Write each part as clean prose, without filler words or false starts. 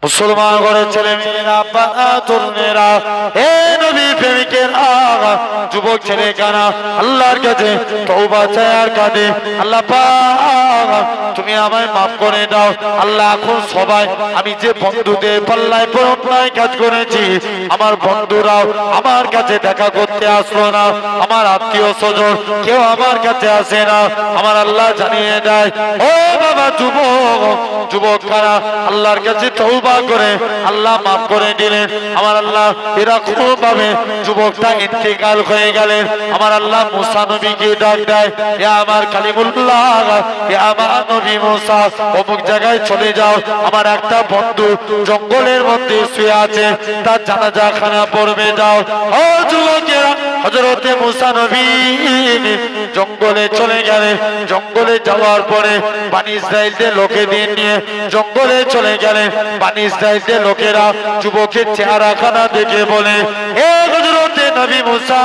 মুসলমান ঘরের ছেলে মেয়েরা, বাবা তরুণেরা, হে নবী প্রেমিকেরা, যুবক ছেলে কানা আল্লাহর কাছে তওবা চায় কাঁদে, আল্লাহ পাক তুমি আমায় মাফ করে দাও আল্লাহ। এখন সবাই আমি যে বন্ধুদের পাল্লায় পরনায় কাজ করেছি, আমার বন্ধুরাও আমার কাছে দেখা করতে আসলো না, আমার আত্মীয় স্বজন কেউ আমার কাছে আসে না, আমার আল্লাহ জানিয়ে দেয় ও বাবা যুবক কারা আল্লাহর কাছে তওবা করে আল্লাহ মাফ করে দিলেন। আমার আল্লাহ এরকম ভাবে যুবকটা ইন্তেকাল হয়ে গেলেন। আমার আল্লাহ মুসা নবীকে ডাক দেয়, হে আমার কালিমুল্লাহ, হে আমার নবী মুসা, অমুক জায়গায় চলে যাও, আমার একটা বন্ধু জঙ্গলের মধ্যে শুয়ে আছে, তার জানাজা খানা পড়বে যাও। ও যুবকেরা, হযরতে মুসা নবী জঙ্গলে চলে গেলেন। জঙ্গলে যাওয়ার পরে বনী ইসরাইলদের লোকেদের নিয়ে জঙ্গলে চলে গেলেন। বনী ইসরাইলদের লোকেরা যুবকের চেহারাখানা দেখে বলে, হে হযরতে নবী মুসা,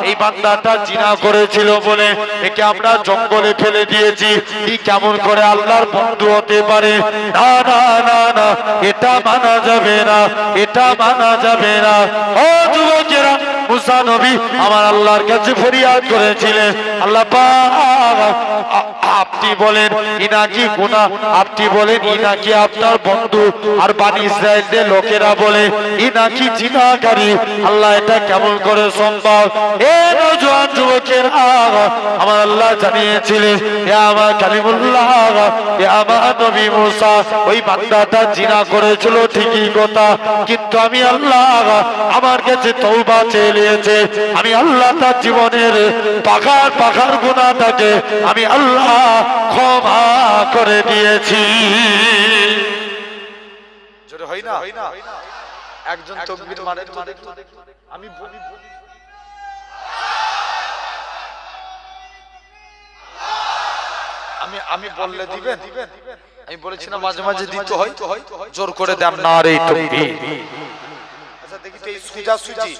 এই বান্দাটা জিনা করেছিল বলে একে আমরা জঙ্গলে ফেলে দিয়েছি, কি কেমন করে আল্লাহর বন্ধু হতে পারে? না না না না, এটা মানা যাবে না, এটা মানা যাবে না। ও যুবকেরা, মুসা নবী আমার আল্লাহর কাছে ফরিয়াদ করেছিলেন, আল্লাহ পাক আপনি বলেন ইনাকি গুনাহ, আপনি বলেন ইনাকি আপনার বন্ধু, আর বনী ইসরাইলদের লোকেরা বলে ইনাকি জিনাকারী, আল্লাহ এটা কেমন করে সম্ভব? এ নওজোয়ান যুবকের আমার আল্লাহ জানিয়েছিলেন, হে আমার কালিমুল্লাহ, হে আমার নবী মুসা, ওই বান্দাটা জিনা করেছিল ঠিকই কথা, কিন্তু আমি আল্লাহ আমার কাছে তওবা চেয়ে নিয়েছে, আমি আল্লাহ তার জীবনের পাখার গুনাহটাকে আমি আল্লাহ ক্ষমা করে দিয়েছি। জোরে হয় না? একজন তাকবীর মারে, আমি বলি আমি বললে দিবেন? আমি বলেছি না মাঝে মাঝে দিতে হয়, জোর করে দেন না রে তাকবীর। আচ্ছা দেখি তো এই সুজি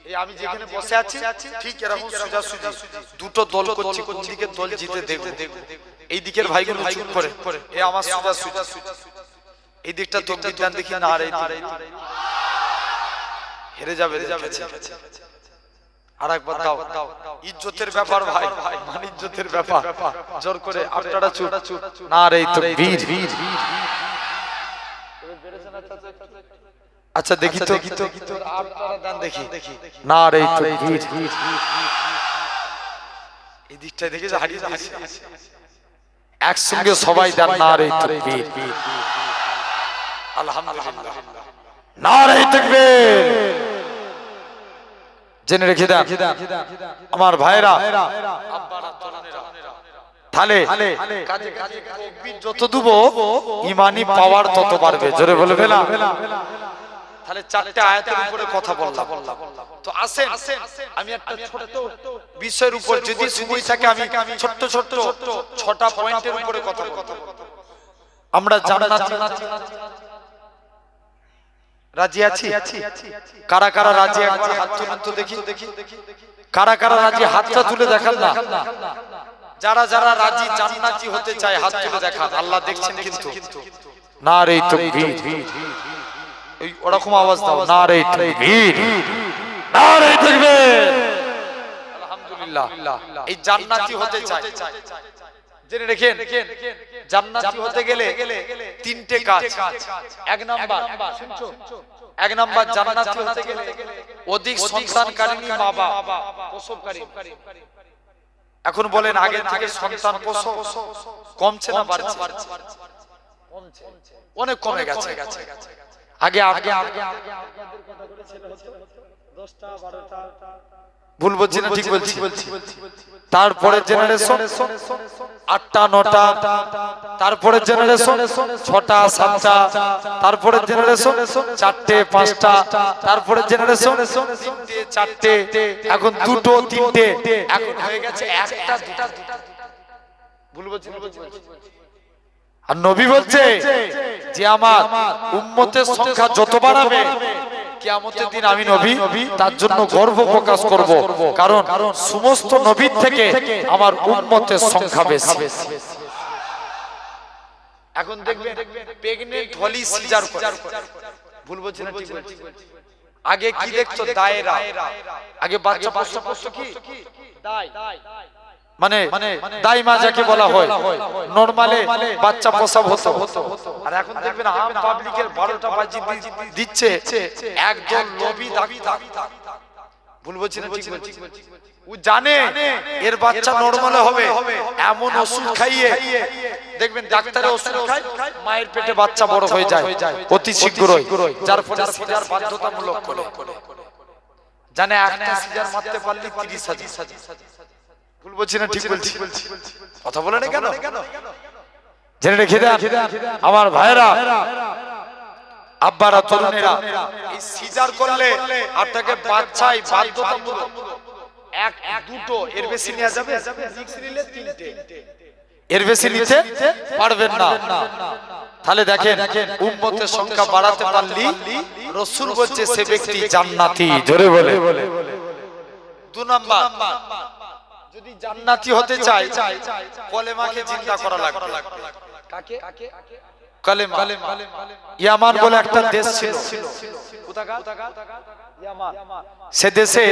এই আমি যেখানে বসে আছি ঠিক এরকম সুজি দুটো দল করছি, কোন দিকে দল জিতে দেখব। এই দিকের ভাইগুলো চুপ করে, এ আমার সুজি এই দিকটা তাকবীর দেন দেখি না রে, হেরে যাবে দেখেছে। আরেকবার দাও, ইজ্জতের ব্যাপার ভাই, মান ইজ্জতের ব্যাপার, জোর করে আপনারা চুপ না রে তাকবীর। আচ্ছা দেখি তো আপনারা দেন দেখি না রে তাকবীর। এই দিকটা দেখে যে হারিয়ে যাচ্ছে, একসঙ্গে সবাই দেন না রে তাকবীর। আলহামদুলিল্লাহ, না রে তাকবীর। জেনে রেখে দেন আমার ভাইরা, তাহলে কাজে কাজে তাকবীর যত দেব ঈমানি পাওয়ার তত বাড়বে। জোরে বলবে না? তাহলে চারটি আয়াতের উপরে কথা বললাম, তো আসেন আমি একটা ছোট বিষয়ের উপর যদি সময় থাকে আমি ছোট ছোট 6টা পয়েন্টের উপরে কথা বলবো। আমরা জান্নাত রাজি আছি? কারা কারা রাজি একবার হাত তুলুন তো দেখি। কারা কারা রাজি হাতটা তুলে দেখান না। যারা যারা রাজি জান্নাতি হতে চায় হাত তুলে দেখান, আল্লাহ দেখছেন কিন্তু। না রে তাকবীর, এই ওরকম আওয়াজ দাও, না রে তাকবীর, না রে তাকবীর। আলহামদুলিল্লাহ, এই জান্নাতি হতে চায়, জেনে রেখেন জান্নাতি হতে গেলে 3টে কাজ। এক নাম্বার জান্নাতি হতে গেলে অধিক সন্তানকারিণী মা বাবা প্রসবকারী। এখন বলেন আগে থেকে সন্তান প্রসব কমছে না বাড়ছে? অনেক কমে গেছে। আগে ভুল বলছি না ঠিক বলছি? তারপরে জেনারেশন 8টা 9টা, তারপরে জেনারেশন 6টা 7টা, তারপরে জেনারেশন 4টে 5টা, তারপরে জেনারেশন 3টে 4টে, এখন 2টো 3টে, এখন হয়ে গেছে 1টা 2টা। ভুল বলছি? আর নবী বলছে যে আমার উম্মতের সংখ্যা যত বাড়াবে কিয়ামতের দিন আমি নবী তার জন্য গর্ব প্রকাশ করব, কারণ সমস্ত নবীর থেকে আমার উম্মতের সংখ্যা বেশি। এখন দেখবেন প্রেগনেন্ট হলি সিজার করে, ভুল বলছি না ঠিক বলছি? আগে কি দেখতো? দায়রা। আগে বাচ্চা প্রসব কি দায়, মানে দাইমা যাকে বলা হয়, নরমালে বাচ্চা প্রসব হতো। আর এখন দেখবেন আম পাবলিকের 12টা বাজি দিচ্ছে একদম লোভী ডাক্তার, ভুল বলছি না ঠিক বলছি? ও জানে এর বাচ্চা নরমালে হবে, এমন ওষুধ খাইয়ে দেখবেন ডাক্তারের ওষুধ খায় মায়ের পেটে বাচ্চা বড় হয়ে যায় অতি শীঘ্রই, যার ফলে সিজার বাধ্যতামূলক করে। জানে একটা সিজার মারতে পারলে 30,000। ভুল বলছি না ঠিক বলছি? কথা বলে না কেন? জেনে রেখে দেন আমার ভাইরা, আব্বারা, তরুণেরা, এই সিজার করলে আপনাকে বাচ্চাই বাধ্যতামূলক, এক দুটো এর বেশি নেওয়া যাবে, রিস্ক নিলে 3টে, এর বেশি নিতে পারবেন না। তাহলে দেখেন উম্মতের সংখ্যা বাড়াতে পারলি রাসূল বলছে সে ব্যক্তি জান্নাতি। জোরে বলে। 2 নাম্বার, যদি জান্নাতি হতে চাই কলেমাকে জিন্দা করা লাগবে। কাকে? কলেমা। ইয়ামান বলে একটা দেশ ছিল, কোথাকার? ইয়ামান। সে দেশে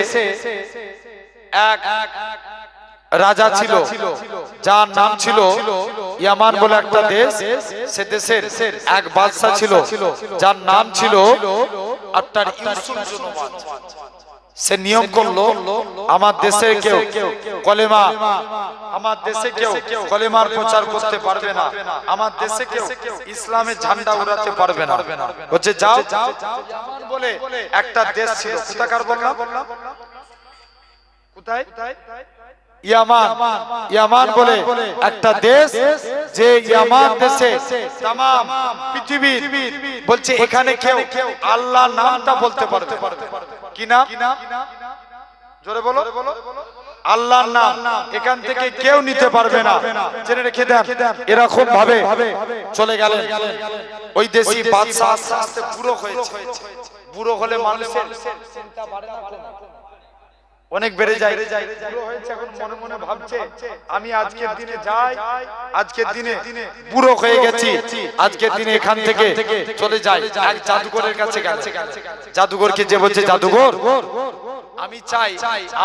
এক রাজা ছিল যার নাম ছিল ইয়ামান বলে একটা দেশ। সে দেশের এক বাদশা ছিল যার নাম ছিল আপনার ইউসুফ জুনওয়ান। সে নিয়ম করলো আমার দেশের কেউ কলেমা, আমার দেশে কেউ কলেমার প্রচার করতে পারবে না, আমার দেশে কেউ ইসলামের ঝান্ডা উড়াতে পারবে না। বলছে যাও। ইয়ামান বলে একটা দেশ ছিল, কোথাকার বললাম? কোথায়? ইয়ামান। ইয়ামান বলে একটা দেশ, যে ইয়ামান দেশে तमाम পৃথিবী বলছে এখানে কেউ আল্লাহর নামটা বলতে পারবে। কি নাম? জোরে বলো। আল্লাহর নাম এখান থেকে কেউ নিতে পারবে না। জেনে রেখে দেন। এরকম ভাবে চলে গেলেন। ওই দেশি বাদশা আস্তে আস্তে বুড়ো হয়েছে। বুড়ো হলে মানুষের চিন্তা বাড়ে না, অনেক বেড়ে যায়। বুড়ো হয়েছে, এখন মনে মনে ভাবছে আমি আজকের দিনে যাই, আজকের দিনে বুড়ো হয়ে গেছি, আজকের দিনে এখান থেকে চলে যাই। এক জাদুঘরের কাছে গেল। জাদুঘরকে যে বলছে, জাদুঘর আমি চাই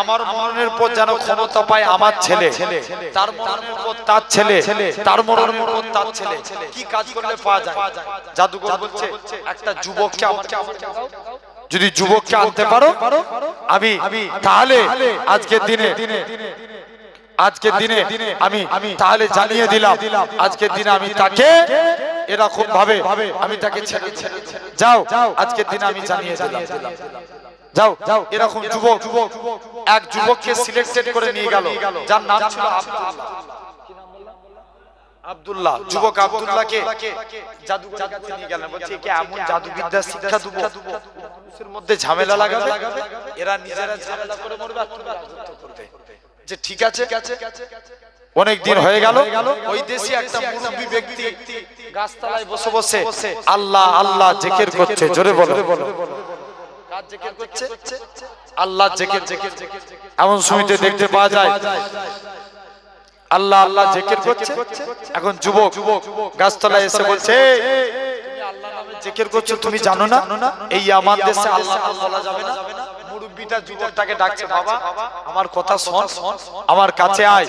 আমার মরণের পর যেন ক্ষমতা পায় আমার ছেলে, তার মরণের পর তার ছেলে, তার মরণের পর তার ছেলে। কি কাজ করলে পাওয়া যায়? জাদুঘর বলছে একটা যুবককে আমাকে দাও, যদি যুবককে আনতে পারো আমি তাহলে আজকের দিনে আমি তাহলে জানিয়ে দিলাম, আজকের দিনে আমি তাকে এরকম ভাবে আমি তাকে ছেড়ে যাও, আজকের দিনে আমি জানিয়ে দিলাম। যাও। এরকম যুবক এক যুবককে সিলেক্টেড করে নিয়ে গেল, যার নাম ছিল আব্দুল্লাহ। যুবক আব্দুল্লাহকে জাদুঘরের কাছে নিয়ে গেলেন। বলছে কি এমন জাদুবিদ্যা শিক্ষা দেব মানুষের মধ্যে ঝামেলা লাগাবে, এরা নিজেরা ঝামেলা করে মরবে আর তুমি রাজত্ব করবে। যে ঠিক আছে। অনেক দিন হয়ে গেল, ওই দেশে একটা মুরব্বী ব্যক্তি গাছতলায় বসে বসে আল্লাহ আল্লাহ জিকির করছে। জোরে বলো। কার জিকির করছে? আল্লাহ জিকির। এমন সময়তে দেখতে পাওয়া যায় আল্লাহ আল্লাহ জিকির করছে। এখন যুবক গাছতলায় এসে বলছে, তুমি আল্লাহ নামে জিকির করছো, তুমি জানো না এই আমার দেশে আল্লাহ বলা যাবে না? মুরব্বিটা যুবকটাকে ডাকছে, বাবা আমার কথা শোন, আমার কাছে আয়,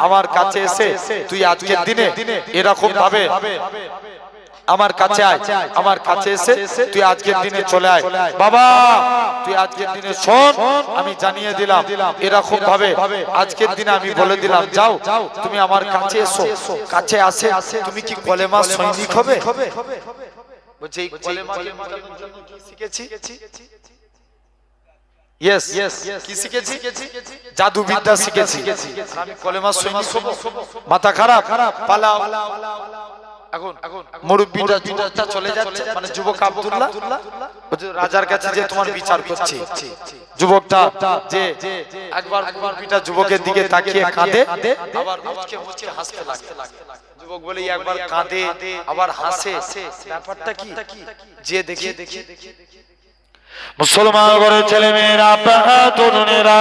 আমার কাছে এসে তুই আজকের দিনে এরকম ভাবে আমার কাছে আয়, আমার কাছে এসে তুই আজকের দিনে চলে আয়। বাবা তুই আজকের দিনে শোন, আমি জানিয়ে দিলাম এরকম ভাবে আজকের দিনে আমি বলে দিলাম, যাও তুমি আমার কাছে এসো। কাছে আসে তুমি কি কলেমা সৈনিক হবে? বলছে এই কলেমাকে মানানোর জন্য কি শিখেছি? ইয়েস, কি শিখেছি? জাদুবিদ্যা শিখেছি। আমি কলেমা সৈনিক হব? মাথা খারাপ, পালাও। এখন মুরব্বিটা চলে যাচ্ছে, মানে যুবক আব্দুল্লাহ রাজার কাছে যে তোমার বিচার করছি। যুবকটা যে একবার মুরব্বিটা যুবকের দিকে তাকিয়ে কাঁদে, আবার মুচকে মুচকে হাসতে লাগে। যুবক বলে একবার কাঁদে আবার হাসে, ব্যাপারটা কি? যে দেখি মুসলমান ঘরের ছেলে মেয়েরা, তরুণেরা,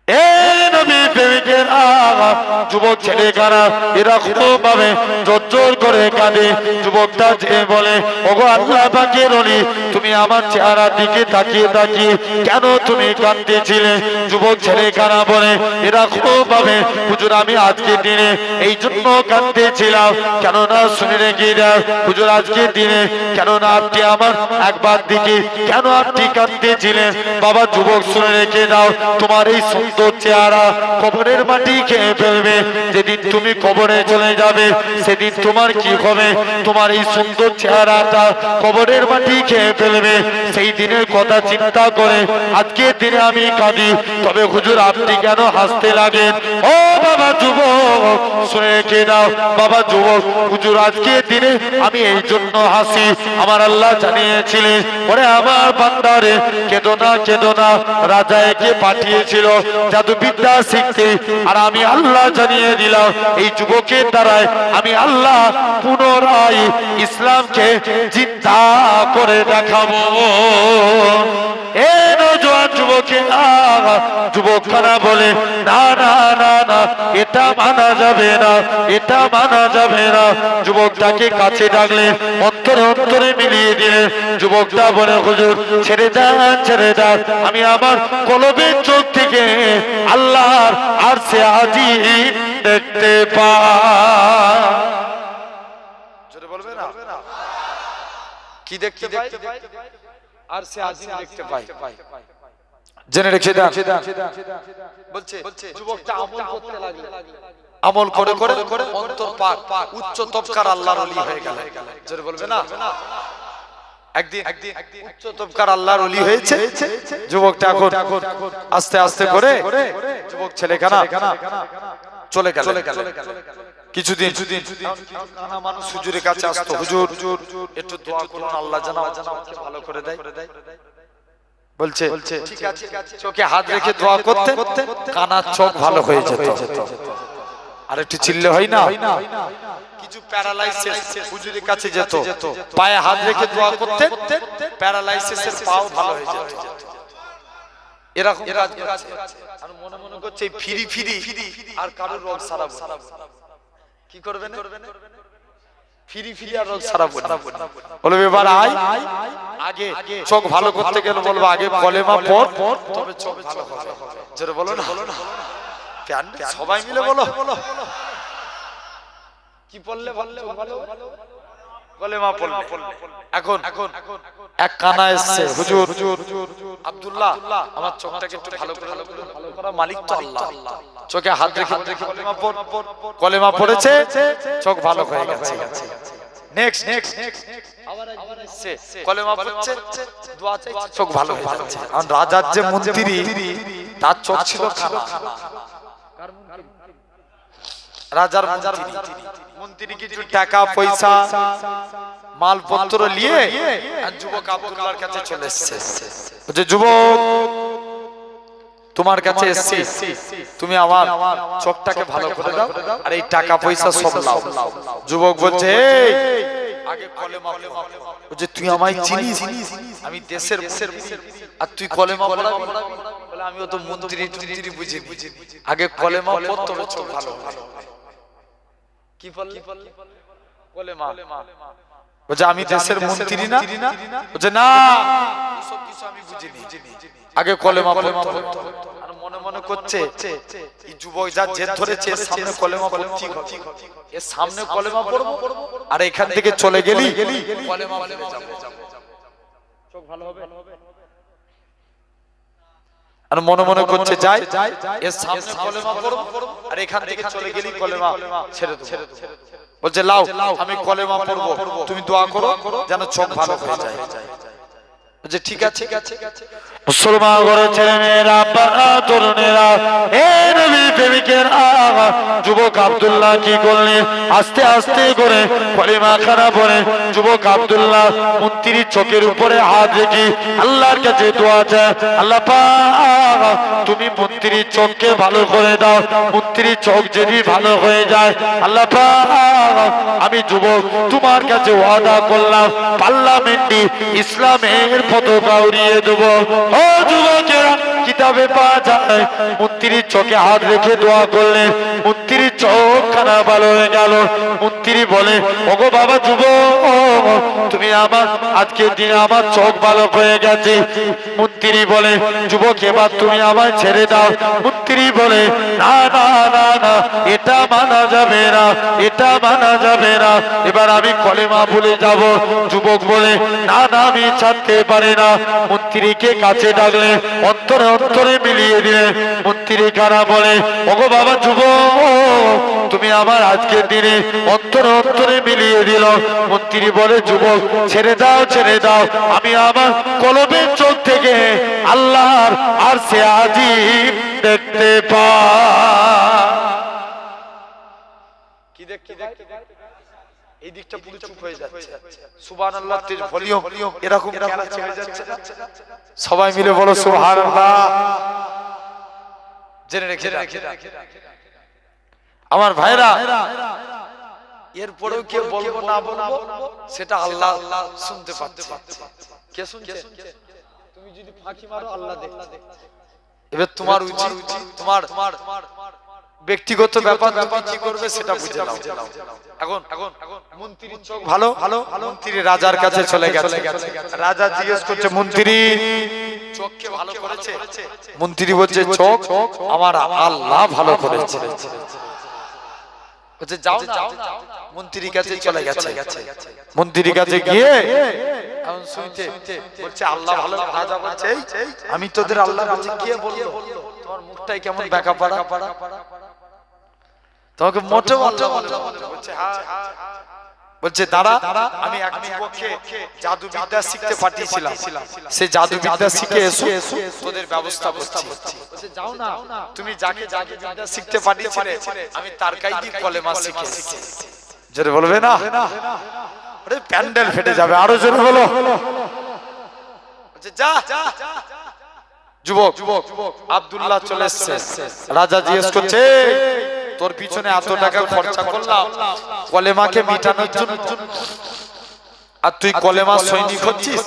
এ নবী প্রেমিকেরা, যুবক ছেলেখানা এরকম ভাবে জোর করে কাঁদে। যুবকটা যে বলে, ওগো আল্লাহ পাকের ওলি, তুমি আমার চেহারার দিকে তাকিয়ে তাকিয়ে কেন তুমি কাঁদতেছিলে? যুবক ছেলেখানা বলে, এরকম ভাবে হুজুর আমি আজকে দিনে এই জন্য কাঁদতেছিলাম, কেননা শুনে রেখে দাও হুজুর আজকের দিনে কেননা আপনি আমার একবার দিকে কেন আপনি কাঁদতেছিলেন? বাবা যুবক শুনে রেখে দাও, তোমার এই সুন্দর চেহারা কবরের মাটি খেয়ে ফেলবে। যেদিন তুমি কবরে চলে যাবে সেদিন তোমার কি হবে? তোমার এই সুন্দর চেহারাটা কবরের মাটি খেয়ে ফেলবে। সেই দিনের কথা চিন্তা করে আজকের দিনে আমি কাঁদি। তবে হুজুর আপনি কেন হাসতে লাগেন? ও বাবা যুবক শুনে রেখে দাও, বাবা যুবক হুজুর আজকের দিনে আমি এই জন্য হাসি, আমার আল্লাহ জানিয়েছিলেন, ওরে আমার বান্দারে কেঁদো না কেঁদো না, রাজা একে পাঠিয়েছিল জাদুবিদ্যা শিখতে, আর আমি আল্লাহ জানিয়ে দিলাম এই যুবকের দ্বারাই আমি আল্লাহ পুনরায় ইসলামকে জিন্দা করে দেখাবো। এ নওজোয়ান যুবকের যুবক খানা বলে, না না না না, এটা মানা যাবে না, এটা মানা যাবে না। যুবকটাকে কাছে ডাকলে অন্তরে অন্তরে মিলিয়ে দিলে। যুবকটা বলে, হুজুর ছেড়ে দেন ছেড়ে দেন, আমি আমার কলবের চোখ থেকে আল্লাহর আরশে আজিম দেখতে পাই। জোরে বলবে না? কি দেখতে পাই? আরশে আজিম দেখতে পাই। জেনে রেখে দেন। বলছে যুবকটা আমল করতে লাগলো, আমল করে করে করে অন্তর পাক উচ্চ তবকার আল্লাহর ওলি হয়ে গেল। জোরে বলবে না? একদিন উচ্চ তবকার আল্লাহর ওলি হয়েছে। যুবকটা এখন আস্তে আস্তে করে যুবক ছেলেখানা চলে গেল। কিছুদিন মানুষ হুজুরের কাছে আসতো, হুজুর একটু দোয়া করুন, আল্লাহ যেন আমাকে ভালো করে দেয়। বলছে ঠিক আছে, চোখে হাত রেখে দোয়া করতে কানার চোখ ভালো হয়ে যেত। আর একটু চিল্লে হয় না? কিছু প্যারালাইসিস হুজুরের কাছে যেত, পায়ে হাত রেখে দোয়া করতে প্যারালাইসিসের পাও ভালো হয়ে যেত। এরকম কাজ করছে আর মনে মনে করছে ফিরি ফিরি আর কারোর রোগ সারাবো। কি করবে না? ফিরি ফিরি আর রোগ সারাবো। বলবে এবার আগে চোখ ভালো করতে গেলে বলবো আগে কলেমা পড়, তবে চোখ ভালো হবে। জোরে বলো না? সবাই মিলে বলো। কি পড়লে ভালো? কলেমা পড়লে। এখন এক কানা এসেছে, হুজুর আব্দুল্লাহ আমার চোখটাকে একটু ভালো করে ভালো করা মালিক তো আল্লাহ। চোখে হাত রেখে কলেমা পড়। কলেমা পড়েছে, চোখ ভালো হয়ে গেছে। নেক্সট আবার এসেছে, কলেমা পড়ছে, দোয়া চাইছে, চোখ ভালো হয়ে যাচ্ছে। কারণ রাজার যে মন্ত্রী তার চোখ ছিল খারাপ। রাজার মন্ত্রী কিছু টাকা পয়সা মালপত্র নিয়ে যুবক আব্দুল্লাহর কাছে চলে এসেছে। বলছে যুবক তোমার কাছে এসেছি, তুমি আমার চোখটাকে ভালো করে দাও আর এই টাকা পয়সা সব নাও। যুবক বলছে আগে কলেমা পড়। বলছে তুই আমায় চিনিস? আমি দেশের আর তুই কলেমা পড়াবি? বলে আমিও তো মন্ত্রী বুঝি। আগে কলেমা পড়, তবে চোখ ভালো হবে। কি বললি? কলেমা। বলছে আমি দেশের মন্ত্রী না? বলছে না, সব কিছু আমি বুঝিনি, আগে কলেমা পড়। আর মনে মনে করছে এই যুবক যা জেদ ধরেছে, সামনে কলেমা পড়, ঠিক হবে, এর সামনে কলেমা পড়বো আর এখান থেকে চলে গেলি কলেমা পড়ে যাবে, চোখ ভালো হবে। আর মনে মনে করছে যাই এর সামনে কলেমা পড়বো আর এখান থেকে চলে গেলি কলেমা ছেড়ে দেব। বলছে লাও আমি কলেমা পড়বো, তুমি দোয়া করো যেন চোখ ভালো হয়ে যায়। বলছে ঠিক আছে। মুসলমান ঘরে ছেলে মেয়েরা, তরুণেরা, এ নবী প্রেমিকেরা, যুবক আব্দুল্লাহ কি করলেন? আস্তে আস্তে করে কলেমা খানা পড়ে যুবক আব্দুল্লাহ মন্ত্রীর চোখের উপরে হাত রেখে আল্লাহর কাছে দোয়া চায়, আল্লাহ পাক তুমি মন্ত্রীর চোখকে ভালো করে দাও। মন্ত্রীর চোখ যদি ভালো হয়ে যায়, আল্লাহ পাক আমি যুবক তোমার কাছে ওয়াদা করলাম পার্লামেন্টে ইসলামের পতাকা উড়িয়ে দেব। ও যুবকেরা কিতাবে পাওয়া যায় মন্ত্রীর চোখে হাত রেখে দোয়া করলেন, মন্ত্রীর চোখ খানা ভালো হয়ে গেল। মন্ত্রী বলে, ওগো বাবা যুবক, তুমি আমার আজকের দিনে আমার চোখ ভালো হয়ে গেছে। মন্ত্রী বলে, যুবক এবার তুমি আমায় ছেড়ে দাও। মন্ত্রী বলে, না না না না, এটা মানা যাবে না, এটা মানা যাবে না, এবার আমি কলেমা ভুলে যাব। যুবক বলে, না না, আমি ছাড়তে পারি না। মন্ত্রীকে কাছে ডাকলে, অন্তরে অন্তরে মিলিয়ে দিলে। মন্ত্রী কারা বলে, ওগো বাবা যুবক, তুমি আমার আজকের দিনে অন্তরে অন্তরে মিলিয়ে দিল। মন্ত্রী বলে, যুবক ছেড়ে দাও, ছেড়ে দাও, আমি আমার কলমের চোখ থেকে আল্লাহর আরশে আজিম দেখতে পাই। কি দেখতে পাই? এই দিকটা পুরো চুপ হয়ে যাচ্ছে। সুবহানাল্লাহ, তেজ ভলিউম এরকম কেন ছেড়ে যাচ্ছে? সবাই মিলে বলো সুবহানাল্লাহ। জেনে রেখে আমার ভাইরা, এরপরেও কে বলবো না বলবো সেটা আল্লাহ শুনতে পাচ্ছে। কে শুনছে? তুমি যদি ফাঁকি মারো আল্লাহ দেখছে। এবার তোমার উচিত, তোমার ব্যক্তিগত ব্যাপার তুমি কি করবে সেটা বুঝে নাও। এখন মন্ত্রীর চোখ ভালো, মন্ত্রী রাজার কাছে চলে গেছে। রাজা জিজ্ঞেস করছে, মন্ত্রী চোখকে ভালো করেছে? মন্ত্রী বলছে, চোখ আমার আল্লাহ ভালো করেছে। বলছে, যাও না। মন্ত্রীর কাছে চলে গেছে। মন্ত্রীর কাছে গিয়ে এখন শুনতে বলছে, আল্লাহ ভালো। রাজা বলছে, আমি তোদের আল্লাহ বলছি, কে বললো? তোমার মুখটাই কেমন বেঁকা পাড়া, তোমাকে মোটেও আল্লাহ বলছে। বলছে, দাঁড়া, আমি এক যুবককে জাদু বিদ্যা শিখতে পাঠিয়েছিলাম, সে জাদু বিদ্যা শিখে এসো, তোদের ব্যবস্থা করছি। যাও না, তুমি যাকে জাদু বিদ্যা শিখতে পাঠিয়েছিলে আমি তার কাছেই কলেমা শিখে এসেছি। জোরে বলবে না? আরে প্যান্ডেল ফেটে যাবে, আরো জোরে বলো। যা যুবক, আব্দুল্লাহ চলে এসেছে। রাজা জিজ্ঞেস করছে, তোর পিছনে এত টাকা খরচা করলাম কলেমাকে মিটানোর জন্য, আর তুই কলেমা সৈনিক হচ্ছিস?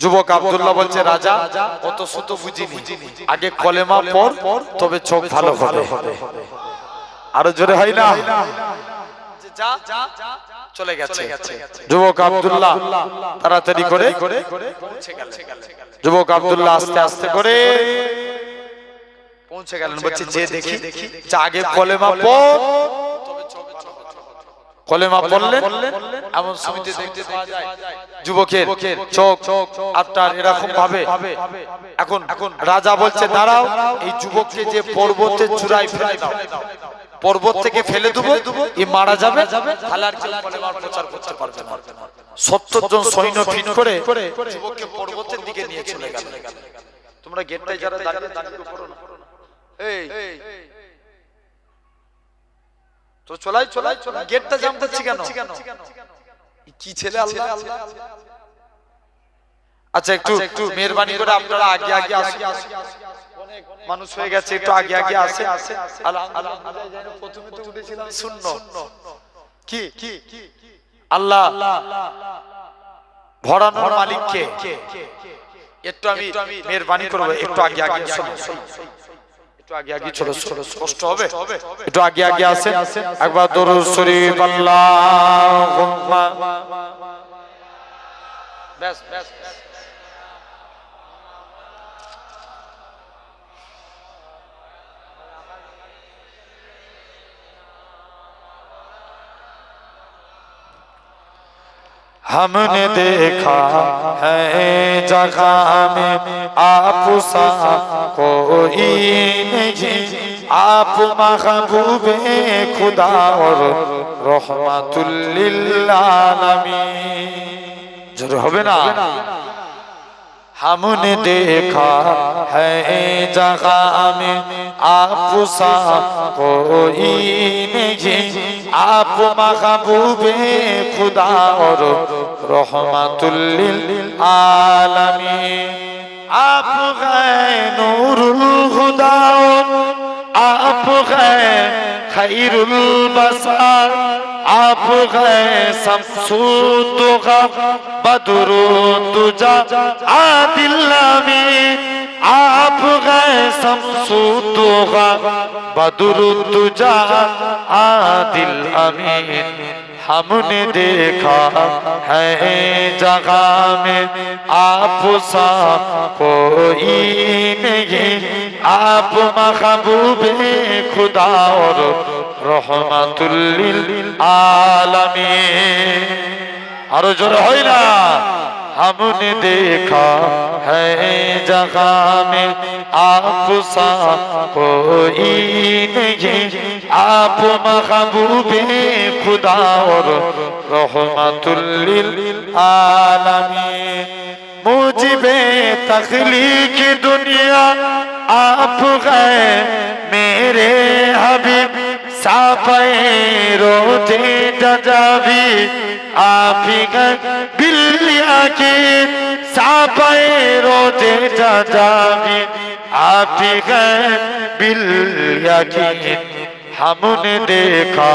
যুবক আব্দুল্লাহ বলছে, রাজা অত শত বুঝিনি, আগে কলেমা পড় তবে চোখ ভালো হবে। আরো জোরে হয় না? যা চলে গেছে। যুবক আব্দুল্লাহ তাড়াতাড়ি করে যুবক আব্দুল্লাহ আস্তে আস্তে করে পৌঁছে গেলেন। বলছে, যে দেখি আগে কলেমা পড় তবে চোখ ভালো হবে। কলেমা পড়লেন, এমন সমিতি দেখতে পাওয়া যায় যুবকের চোখ আপনার এরকম ভাবে। এখন রাজা বলছে, দাঁড়াও, এই যুবককে যে পর্বতের চূড়ায় ফেলে দাও, পর্বত থেকে ফেলে দেবো, এ মারা যাবে, তাহলে আর কেউ কলেমার প্রচার করতে পারবে না। 70 জন সৈন্য ফিট করে যুবককে পর্বতের দিকে নিয়ে চলে গেল। তোমরা গেটটায় যারা দাঁড়িয়ে করো না, এই তো চলাই গেটটা জাম করছি কেন? কি ছেলে আল্লাহ। আচ্ছা, একটু মেহেরবানি করে আপনারা আগে আগে আসুন, অনেক মানুষ হয়ে গেছে, একটু আগে আগে আসে। আলহামদুলিল্লাহ, প্রথমে তো উঠেছিলাম শূন্য। কি আল্লাহ ভরানোর মালিককে একটু আমি মেহেরবানি করব, একটু আগে আগে শুনুন, একটু আগে আগে চলো, কষ্ট হবে, একটু আগে আগে আসে। একবার দরুদ শরীফ আল্লাহুম্মা ব্যাস हमने देखा है जगह में आप सा कोई नहीं, आप महबूबे खुदा और रहमतुल लिल आलमीन। जरूर होवे ना? हमने देखा है जगह में आप सा कोई नहीं, आप महबूबे खुदा और रहमतुल लिल आलमीन। आप हैं नूरुल खुदा, आप हैं खैरुल बशर, आप हैं शम्सुद्दुहा बदरुद्दुजा आदिल अमीन, आप गए शम्सुद्दोहा बदरुद्दुजा आदिल अमीन हमने देखा है जगह में आप सा कोई नहीं आप महबूबे खुदा और रहमतुल लिल आलमीन और जोर होई ना हमने देखा है जगह में आप सा कोई नहीं आप महबूबे खुदा और रहमतुल लिल आलमीन मुझे तख्लीक दुनिया आप गए मेरे हबीब साफ़े रोज़े जजावी आप गए बिल्लिया के साफ़े रोज़े जजावी आप गए बिल्लिया के हमने देखा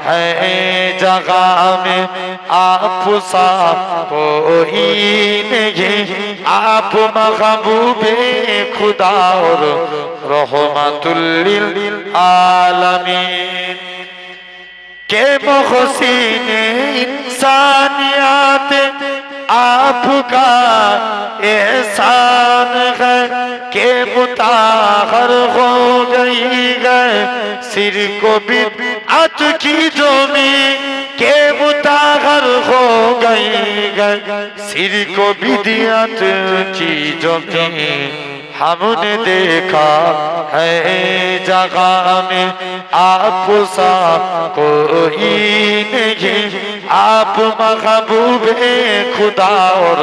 है जगह में आप सा कोई नहीं आप महबूबे खुदा और रहमतुल लिल आलमीन के मुहसिन इंसानियत आपका एहसान है के मुताहर हो गई है सिर को बिदअत की जोमी के मुताहर हो गई है सिर को बिदअत की जोमी हमने देखा है जगह में आप सा कोई नहीं आप महबूबे खुदा और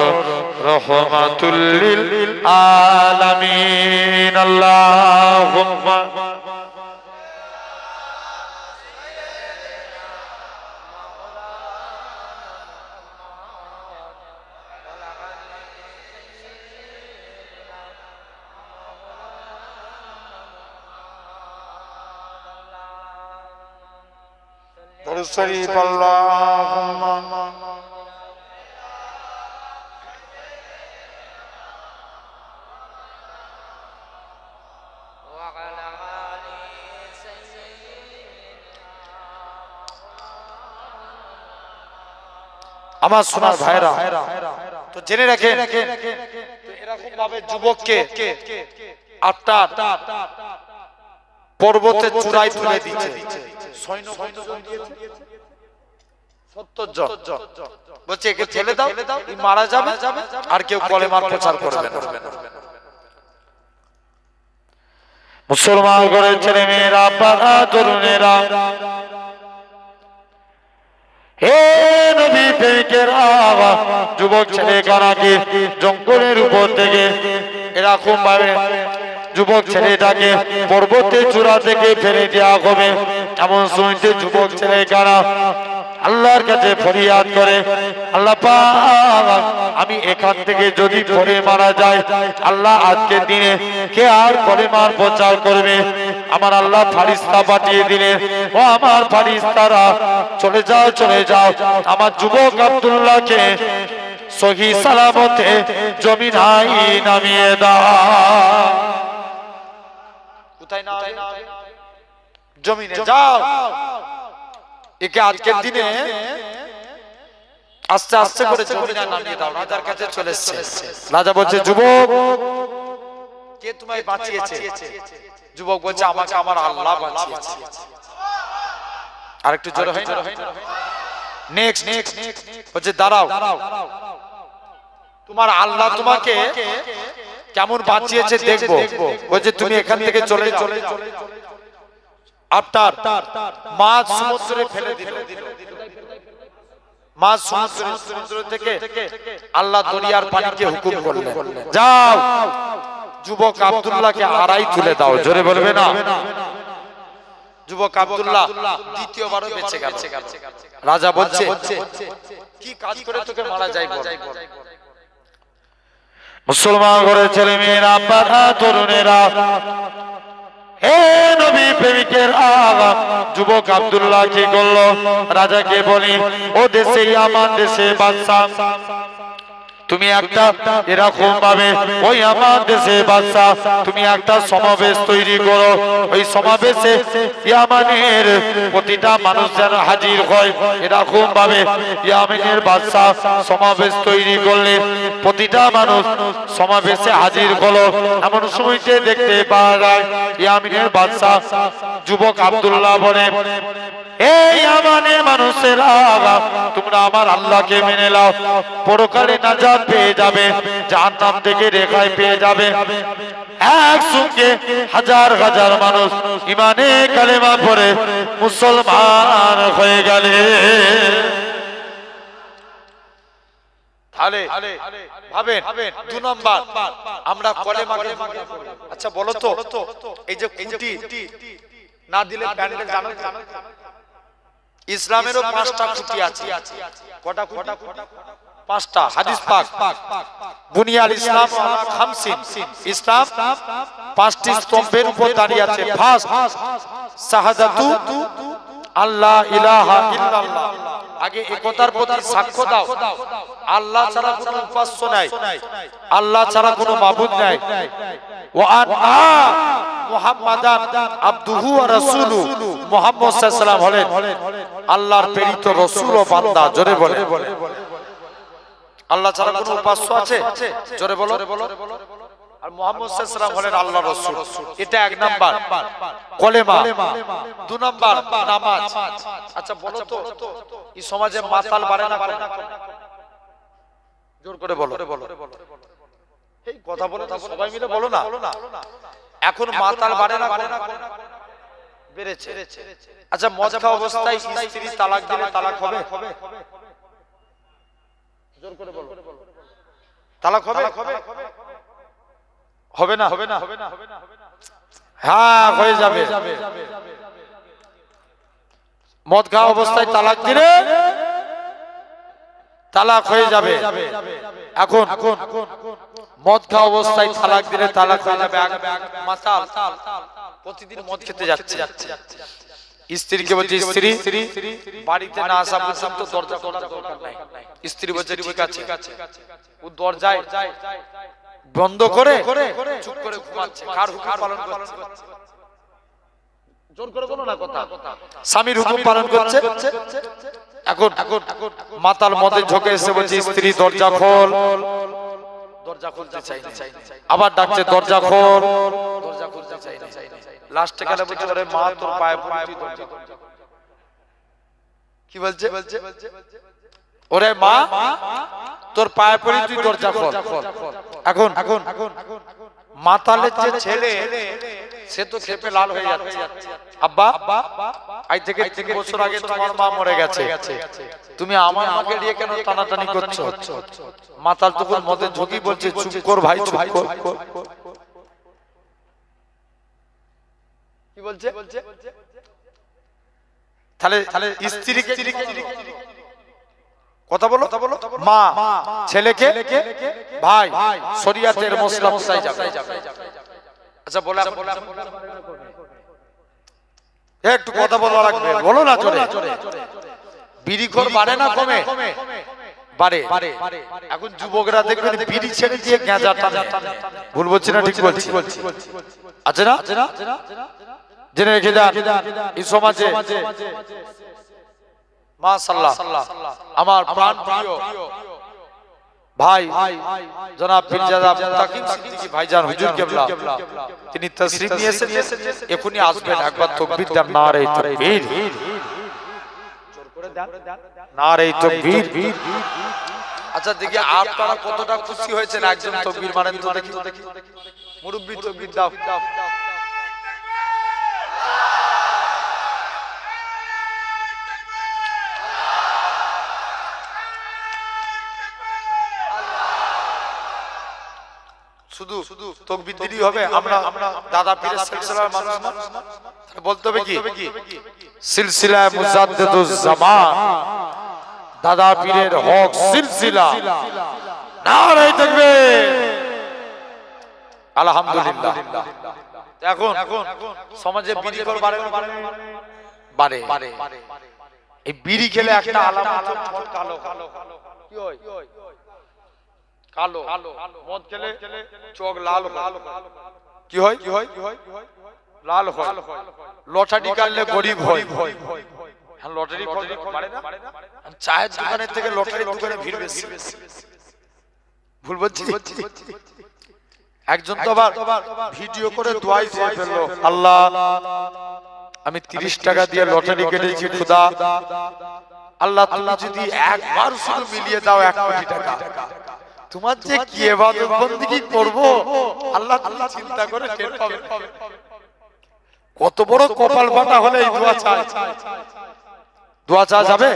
रहमतुल लिल आलमीन अल्लाहुम्मा शरीफ अल्लाहुम्मा আমার সোনার ভাইরা তো জেনে রাখেন এরকম ভাবে যুবককে আপনার পর্বতের চূড়ায় তুলে দিচ্ছে সৈন্য বলছে একে ছেড়ে দাও মারা যাবে আর কেউ কলেমার প্রচার করবে না মুসলমান ঘরের ছেলে মেয়েরা বাবা তরুণেরা হে নবী প্রেমিকেরা যুবক ছেলে কানাকে জঙ্গলের উপর থেকে এরকম ভাবে যুবক ছেলেটাকে পর্বতের চূড়া থেকে ফেলে দেওয়া হবে এমন শুনতে যুবক ছেলে কানা আল্লাহর কাছে ফরিয়াদ করে আল্লাহ পাক আমি এখান থেকে যদি পড়ে মারা যায় আল্লাহ আজকের দিনে কে আর কলেমার প্রচার করবে আমার আল্লাহ ফেরেশতা পাঠিয়ে দিলেন ও আমার ফেরেশতারা চলে যাও আমার যুবক আব্দুল্লাহকে সহি সালামতে জমিনায় নামিয়ে দাও কোথায় নামিয়ে জমিনে যাও একে আজকের দিনে আস্তে আস্তে করে জমিনে নামিয়ে দাও রাজার কাছে চলে এসেছে রাজা বলছে যুবক কে তোমায় বাঁচিয়েছে যুবক বলছে আমাকে আমার আল্লাহ বাঁচিয়েছে আরেকটু জোরে হয় না নেক্সট বলছে দাঁড়াও তোমার আল্লাহ তোমাকে কেমন বাঁচিয়েছে দেখবো বলছে তুমি এখান থেকে চলে যাও আপনার মাছ সমুদ্রে ফেলে দিল মাছ সমুদ্র থেকে আল্লাহ দরিয়ার পানিকে হুকুম করলেন যাও যুবক আব্দুল্লাহকে আড়াই তুলে দাও জোরে বলবে না যুবক আব্দুল্লাহ দ্বিতীয়বারও বেঁচে গেল রাজা বলছে কি কাজ করে তোকে মারা যায় বল মুসলমান ঘরের ছেলে মেয়েরা বাবা তরুণেরা হে নবী প্রেমিকের যুবক আব্দুল্লাহ কি করলো রাজাকে বলি ও দেশে আমার দেশে বাদশা তুমি একটা এরকম ভাবে ওই আমার দেশে বাদশা তুমি একটা সমাবেশ তৈরি করো, ওই সমাবেশে ইয়ামানের প্রতিটা মানুষ যেন হাজির হয়। এরকম ভাবে ইয়ামানের বাদশা সমাবেশ তৈরি করলে প্রতিটা মানুষ সমাবেশে হাজির হলো। এমন সময়তে দেখতে পাওয়া যায় ইয়ামানের বাদশা যুবক আব্দুল্লাহ বলে, এই ইয়ামানের মানুষেরা তোমরা আমার আল্লাহকে মেনে নাও, পরকালে নাজাত পেয়ে যাবে, জাহান্নাম থেকে রেহাই পেয়ে যাবে। একসঙ্গে হাজার হাজার মানুষ ইমানে কালেমা পড়ে মুসলমান হয়ে গেলে। তাহলে ভাবেন 2 নম্বর আমরা কলেমাকে, আচ্ছা বলো তো এই যে খুঁটি না দিলে প্যান্ডেল জানো? ইসলামেরও 5টা খুঁটি আছে। কটা খুঁটি? 5টা। হাদিস পাক বুনিয়াল ইসলাম আলা খামসিন, ইসলাম 5টি স্তম্ভের উপর দাঁড়িয়ে আছে। ফার্স্ট শাহাদাতু আল্লাহ ইলাহা ইল্লাল্লাহ, আগে একতার প্রতি সাক্ষ্য দাও আল্লাহ ছাড়া কোনো উপাস্য নাই, আল্লাহ ছাড়া কোনো মাবুদ নাই। ওয়া আন্না মুহাম্মাদান আবদুহু ওয়া রাসূলুহু, মুহাম্মদ সাল্লাল্লাহু আলাইহি ওয়াসাল্লাম হলেন আল্লাহর প্রেরিত রাসূল ও বান্দা। জোরে বলে, আল্লাহ ছাড়া কোনো উপাস্য আছে? জোরে বলো। আর মুহাম্মদ সাল্লাল্লাহু আলাইহি ওয়াসাল্লাম হলেন আল্লাহর রাসূল। এটা 1 নাম্বার কলেমা। 2 নাম্বার নামাজ। আচ্ছা বলো তো এই সমাজে মাতাল বাড়ে না? জোর করে বলো। এই কথা বলো তো সবাই মিলে বলো না। এখন মাতাল বাড়ে না? বেড়েছে। আচ্ছা মদ খাওয়া অবস্থায় স্ত্রী তালাক দিলে তালাক হবে? জোর করে বলো। তালাক হবে? হবে না? হ্যাঁ হয়ে যাবে। মদ খাওয়া অবস্থায় তালাক দিলে তালাক হয়ে যাবে। এখন মদ খাওয়া অবস্থায় তালাক দিলে তালাক হয়ে যাবে। মাতাল প্রতিদিন মদ খেতে যাচ্ছে, স্ত্রীকে বলছে স্ত্রী বাড়িতে না আসা পর্যন্ত দরজা খোলার দরকার নাই। স্ত্রী বলছে ঠিক আছে। ও দরজায় বন্ধ করে চুপ করে ঘুমাচ্ছে। কার হুকুম পালন করছে? জোর করে বলো না কথা। স্বামীর হুকুম পালন করছে। এখন মাতাল মদে ঝোঁকে এসে বলছে স্ত্রী দরজা খোল, দরজা খুলতে চাই না। আবার ডাকছে দরজা খোল, দরজা খুলতে চাই না। লাস্টে গেলে বলছে ওরে মা তোর পায়ে পড়ি তুই দরজা খোল। কি বলছে? ওরে মা তোর পায়ে পড়ি তুই দরজা খোল। এখন মাতালের যে ছেলে সে তো খেপে লাল হয়ে যাচ্ছে। আব্বা আজ থেকে 3 বছর আগে তোমার মা মরে গেছে, তুমি আমার মাকে নিয়ে কেন টানাটানি করছো? মাতাল তখন মদে ঝুঁকি বলছে চুপ কর ভাই, চুপ কর। কি বলছে? তাহলে স্ত্রীকে কথা বলো, মা ছেলেকে ভাই, শরীয়তের মসলা মশাই যাবে। আচ্ছা বলে একটু কথা বলা লাগবে, বলো না জোরে। বিড়িখোর বাড়ে না কমে? বাড়ে। এখন যুবকরা দেখবেন বিড়ি ছেড়ে দিয়ে গাঁজা টানে। ভুল বলছি না ঠিক বলছি? আছে না? জেনে রেখে যান এই সমাজে মাশাআল্লাহ আমার প্রাণ প্রিয় ভাই জনাব পীরজাদা মুতাকিম সিদ্দিকী ভাইজান হুজুর কেবলা তিনি তাশরীফ নিয়ে এসেছেন, এখনি আসবেন। একবার তাকবীর দেন, নারে তাকবীর, জোর করে দেন, নারে তাকবীর। আচ্ছা দেখি আপনারা কতটা খুশি হয়েছেন। একজন তাকবীর মানেন তো দেখি, মুরব্বি তাকবীর দাও। শুধু তাকবীর দিলেই হবে? আমরা দাদা পীরের সিলসিলার মানুষ না, বলতে হবে কি সিলসিলা মুজাদ্দিদুজ জামান, দাদা পীরের হক সিলসিলা। নারে তাকবীর, আলহামদুলিল্লাহ। এখন সমাজে বিড়িখোর বাড়ে। এই বিড়ি খেলে একটা আলামত ঠোঁট কালো। কি হয়? কালো, মদ খেলে চোখ লাল হয়, কি হয়, লাল হয়। লটারি কাটলে গরিব হয়, লটারি পারে না, চায়ের দোকানের থেকে লটারি দোকানে ভিড় বেশি। ভুল বলছি? একজন তো আবার ভিডিও করে দোয়াই চেয়ে ফেললো, আল্লাহ আমি 30 টাকা দিয়ে লটারি কেটেছি, খোদা আল্লাহ তুমি যদি একবার শুধু মিলিয়ে দাও 1 কোটি টাকা, তোমার যে কি ইবাদত বন্দেগী করব আল্লাহ তুমি চিন্তা করে টের পাবে। কত বড় কপাল ফাটা হলে এই দোয়া চায়, দোয়া চা যাবে?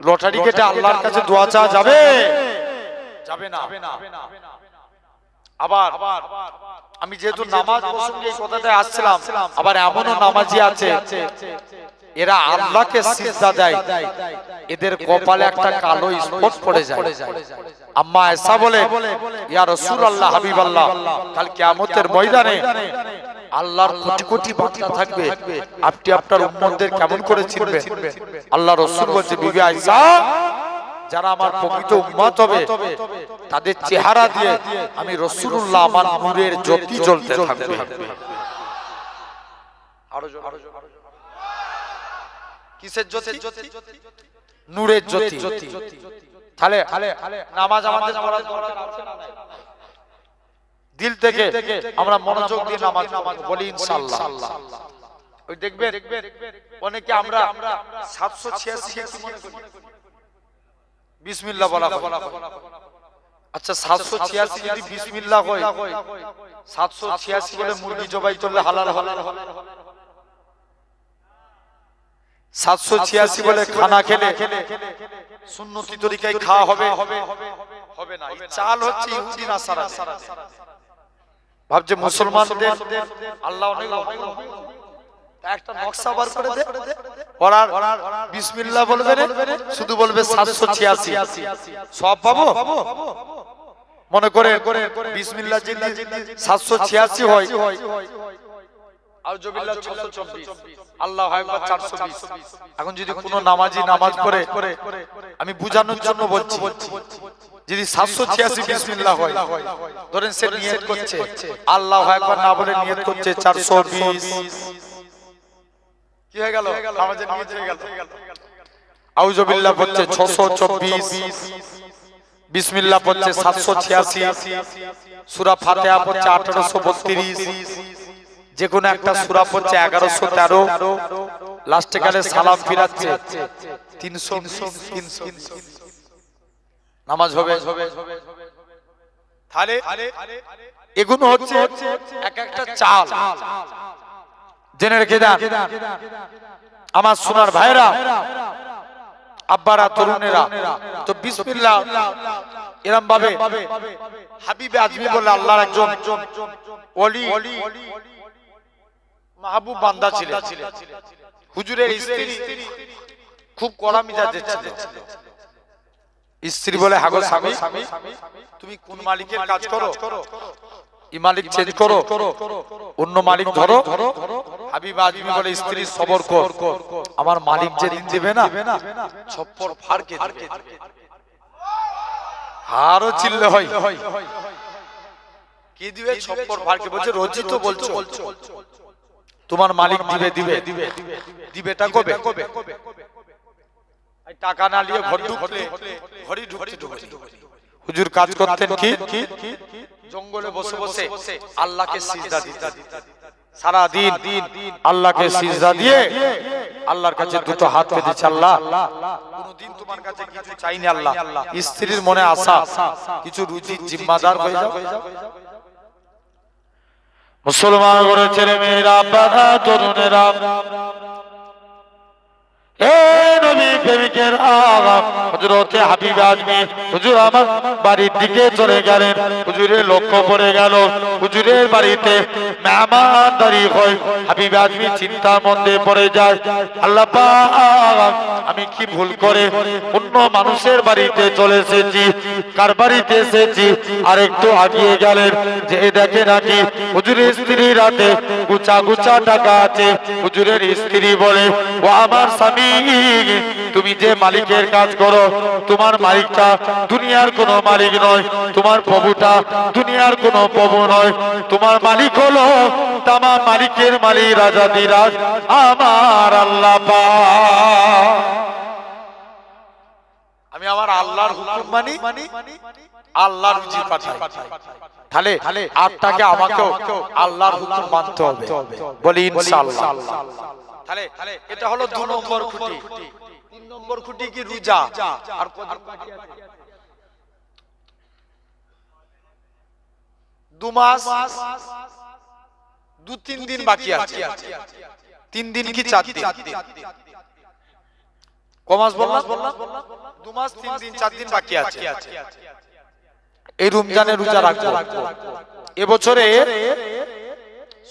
লটারি কেটে আল্লাহর কাছে দোয়া চা যাবে? যাবে না। আবার আমি যেহেতু নামাজ প্রসঙ্গে এই কথাটা আসছিলাম, আবার এমনও নামাজি আছে এরা আল্লাহকে সিজদা দেয়, এদের কপালে একটা কালো স্পট পড়ে যায়। আম্মা আয়েশা বলে, ইয়া রাসূলুল্লাহ, হাবিবাল্লাহ, কাল কিয়ামতের ময়দানে আল্লাহর কোটি কোটি বান্দা থাকবে, আপনি আপনার উম্মতদের কেমন করে চিনবেন? আল্লাহ রাসূল বলছে, বিবি আয়েশা, যারা আমার প্রকৃত উম্মত হবে তাদের চেহারা দিয়ে আমি রাসূলুল্লাহ আমার নূরের জ্যোতি জ্বলতে থাকবে। আরো জোরে, কিসের জ্যোতি? নূরের জ্যোতি। তাহলে নামাজ আমাদের পড়ার দরকার আছে না? দিল থেকে আমরা মনোযোগ দিয়ে নামাজ বলি ইনশাআল্লাহ। ওই দেখবে অনেকে আমরা 786 কি মনে করি, বিসমিল্লাহ বলা হয়। আচ্ছা 786 যদি বিসমিল্লাহ হয়, 786 বলে মুরগি জবাই করলে হালাল হবে? 786 বলে খানা খেলে সুন্নতি তরিকায় খাওয়া হবে? হবে না। এই চাল হচ্ছে ইহুদি নাসারা। ভাবছে মুসলমানদের আল্লাহ অনেক একটা নকশা বার করে দে, পড়ার বিসমিল্লাহ বলবে না, শুধু বলবে 786, সব পাবো। মনে করে বিসমিল্লাহ যদি 786 হয়, আউযুবিল্লাহ 624, আল্লাহু আকবার 420। এখন যদি কোনো নামাজি নামাজ পড়ে, আমি বুঝানোর জন্য বলছি, যদি 786 বিসমিল্লাহ হয়, ধরেন সে নিয়ত করছে আল্লাহু আকবার না বলে নিয়ত করছে 420, কি হয়ে গেল? নামাজের নিয়ত হয়ে গেল। আউযুবিল্লাহ পড়ছে 624, বিসমিল্লাহ পড়ছে 786, সূরা ফাতিহা পড়ছে 1832, যে কোনো একটা সূরা পড়ছে 1113, লাস্টে গেলে সালাম ফিরাচ্ছে 300, নামাজ হবে। তাহলে এগুলো হচ্ছে এক একটা চাল, জেনে রেখে দেন আমার সোনার ভাইরা, আব্বারা, তরুণেরা। তো বিসমিল্লাহ এরকম ভাবে হাবিবে আজমি বলে আল্লাহর একজন ওলি মাহবুব বান্দা ছিলেন। হুজুরের স্ত্রী খুব কড়া মিজাজের ছিলেন। স্ত্রী বলে, হাগো স্বামী, তুমি কোন মালিকের কাজ করো? ই মালিক চেঞ্জ করো, অন্য মালিক ধরো। হাবিব আজমি বলে, স্ত্রী সবর কর, আমার মালিক যেদিন দেবে না ছপ্পর ফাড়কে দেবে। আরো চিল্লে হয়, কি দিবে? ছপ্পর ফাড়কে। বলছে রোজই তো বলছো তোমার মালিক দিবে, দিবেটা কবে? টাকা না নিয়ে ঘর ঢুকলে ঘরই ঢুকতে। হুজুর কাজ করতেন কি? জঙ্গলে বসে বসে আল্লাহকে সিজদা দিতেন সারা দিন, আল্লাহকে সিজদা দিয়ে আল্লাহর কাছে দুটো হাত পেতেছে, আল্লাহ কোনদিন তোমার কাছে কিছু চাইনি, আল্লাহ স্ত্রীর মনে আশা কিছু রুজি জিম্মাদার হয়ে যাও। মুসলমান ঘরের ছেলে মেয়েরা, আব্বারা, তরুণেরা, হে নবী প্রেমিকের হযরতে হাবিব আজমি হুজুর আমার বাড়ির দিকে চলে গেলেন। হুজুরের লক্ষ্য পড়ে গেল হুজুরের বাড়িতে মেহমানদারি হয়। হাবিব আজমি চিন্তার মধ্যে পড়ে যায়, আল্লাহ পাক আমি কি ভুল করে অন্য মানুষের বাড়িতে চলে এসেছি, কার বাড়িতে এসেছি। আর একটু আগিয়ে গেলেন, যে দেখে নাকি হুজুরের স্ত্রীর হাতে গুছা গুছা টাকা আছে। হুজুরের স্ত্রী বলে, ও আমার স্বামী, তুমি যে মালিকের কাজ করো। তোমার মালিকটা দুনিয়ার কোনো মালিক নয়, তোমার প্রভুটা দুনিয়ার কোনো প্রভু নয়। তোমার মালিক হলো তামাম মালিকের মালিক, রাজাধিরাজ আমার আল্লাহ পাক। আমি আমার আল্লাহর হুকুম মানি, আল্লাহর রুজি পাঠাই। তাহলে আপনাকে আমাকেও আল্লাহর হুকুম মানতে হবে, বলি ইনশাআল্লাহ। তাহলে এটা হলো 2 নম্বর খুঁটি। 3 নম্বর খুঁটি কি রোজা। আর কত বাকি আছে? 2 মাস 2-3 দিন বাকি আছে। 3 দিন কি 4 দিন? কমাস বললাম 2 মাস 3 দিন 4 দিন বাকি আছে। এই রমজানে রোজা রাখবো। এবছরে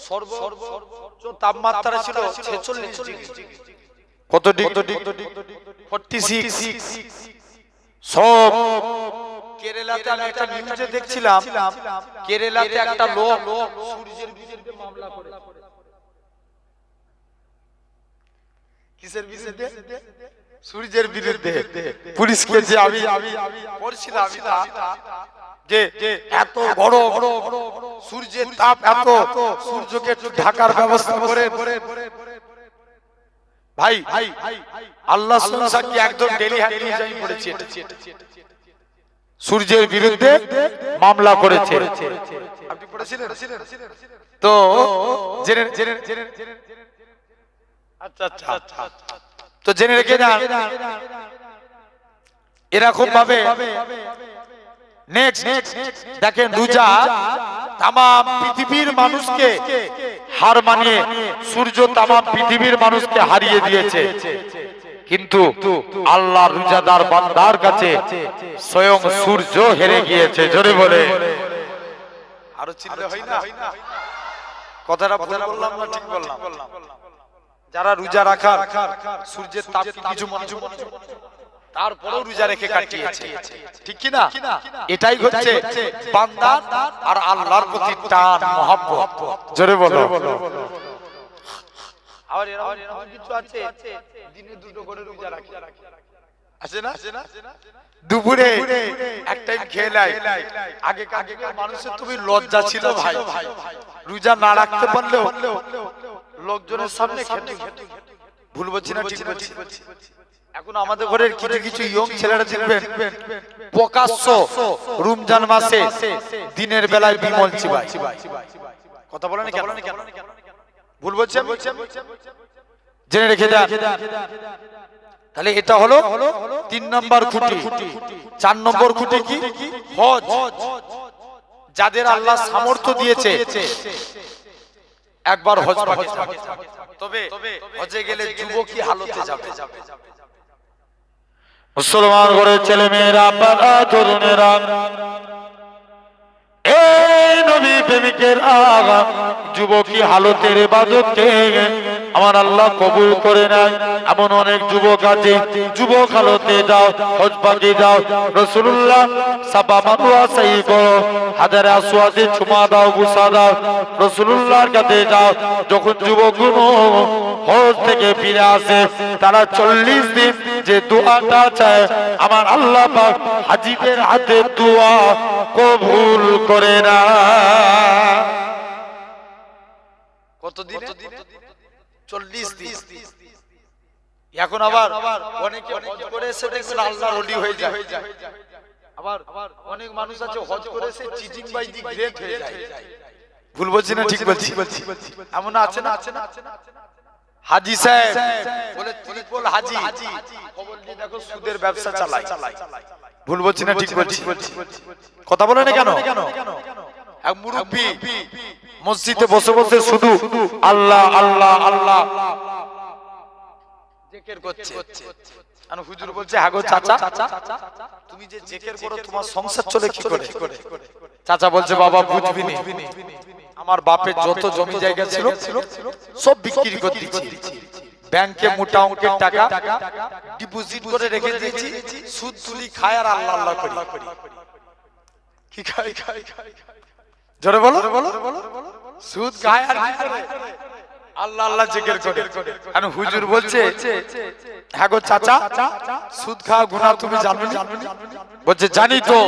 সর্বোচ্চ তাপমাত্রা ছিল 46 ডিগ্রি। কত ডিগ্রি? 46। সব কেরালাতে আমি একটা নিউজে দেখছিলাম, কেরালাতে একটা লোক সূর্যের বিরুদ্ধে মামলা করেছে। কিসের বিরুদ্ধে? সূর্যের বিরুদ্ধে। পুলিশকে যে আমি পড়ছিলাম যে এত বড় সূর্যের তাপ, এত সূর্যকে একটু ঢাকার ব্যবস্থা করে। ভাই আল্লাহ সুবহানাহু কি একদম ডেলি হ্যান্ডলিং করেছে, সূর্যের বিরুদ্ধে মামলা করেছে। আপনি পড়েছিলেন তো? আচ্ছা তো জেনে রেখে যান, এরকম ভাবে নেক্সট দেখেন রোজা তামাম পৃথিবীর মানুষকে হার মানিয়ে সূর্য তামাম পৃথিবীর মানুষকে হারিয়ে দিয়েছে, কিন্তু আল্লাহ রোজাদার বান্দার কাছে স্বয়ং সূর্য হেরে গিয়েছে। জোরে বলে আরো চিনলে হয় না? কথাটা ভুল বললাম না ঠিক বললাম? যারা রোজা রাখার সূর্যের তাপ কিছু মনে তারপরেও রোজা রেখে কাটিয়েছে, ঠিক কি না? এটাই হচ্ছে বান্দা আর আল্লাহর প্রতি টান, মহব্বত। জোরে বলো। আবার এরকম কিছু আছে দিনে 2টো করে রোজা রাখে, আছে না? দুপুরে এক টাইম খেয়ে নেয়। আগেকার মানুষের তুমি লজ্জা ছিল ভাই, রোজা না রাখতে পারলেও লোকজনের সামনে খেতে। ভুল বলছি না ঠিক বলছি? এখন আমাদের ঘরের কিছু কিছু ইয়ং ছেলেরা দেখবেন প্রকাশ্য রমজান মাসে দিনের বেলায় বিমল চিবায়। কথা বলেন কেন? ভুল বলছেন? জেনে রেখে দেন। তাহলে এটা হলো 3 নম্বর খুঁটি। 4 নম্বর খুঁটি কি? হজ। যাদের আল্লাহ সামর্থ্য দিয়েছে একবার হজ পাকে যাবে। তবে হজে গেলে যুবকী হালতে যাবে। মুসলমান ঘরের ছেলে মেয়েরা, বাবা তরুণেরা, এই নবী প্রেমিকের আগা যুবকী হালতের ইবাদতকে আমার আল্লাহ কবুল করে নেয়। এমন অনেক যুবক আছে, যুবক হালতে যাও, হজ পাকে যাও, রাসূলুল্লাহ সাফা মারওয়া সাই করো, হাজারে আসওয়াদে চুমা দাও, বুসা দাও, রাসূলুল্লাহর কাছে যাও। যখন যুবকগুলো হজ থেকে ফিরে আসে, তারা 40 দিন যে দোয়াটা চায় আমার আল্লাহ পাক হাজীদের হাতের দোয়া কবুল করে না। কতদিন? 40 দিন। এখন আবার অনেকে হজ করে এসে দেখছেন আল্লাহর ওলি হয়ে যায়। আবার অনেক মানুষ আছে হজ করে এসে চিটিং বাই দি গ্রেট হয়ে যায়। ভুল বলছি না ঠিক বলছি? এমন আছে না? হাজী সাহেব বলে ত্রিপল হাজী, খবর নিয়ে দেখো সুদের ব্যবসা চালায়। ভুল বলছি না ঠিক বলছি? কথা বলে না কেন? এক মুরব্বি মসজিদে বসে বসে শুধু আল্লাহ আল্লাহ আল্লাহ জিকির করছে। আর হুজুর বলছে, হ্যাঁ গো চাচা, তুমি যে জিকির করো তোমার সংসার চলে কি করে? চাচা বলছে, বাবা বুঝবি না, আমার বাপের যত জমি জায়গা ছিল সব বিক্রি করে দিয়েছি, ব্যাংকে মোটা অঙ্কের টাকা ডিপোজিট করে রেখে দিয়েছি, সুদ তুলি খায় আর আল্লাহ আল্লাহ করি। কি খাই? জোরে বলো। সুদ খায় আর কি করে? আল্লাহ আল্লাহ জিকির করে। আর হুজুর বলছে, হ্যাঁ গো চাচা, সুদ খাওয়া গুনাহ তুমি জানো না? বলছে জানি তো,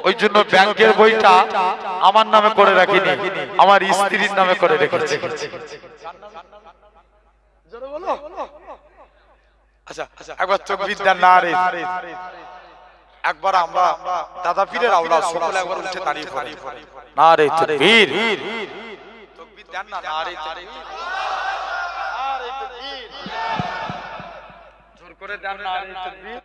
ওই জন্য ব্যাংকের বইটা আমার নামে করে রাখিনি, আমার স্ত্রীর নামে করে রেখেছি। আচ্ছা একবার তাকবীর দেন না রে। একবার আমরা দাদা পীরের আওলাদ সকলে একবার উঠে দাঁড়িয়ে পড়ি, না রে তাকবীর। তাকবীর দেন না, না রে তাকবীর, না রে তাকবীর, জোর করে দেন না রে তাকবীর।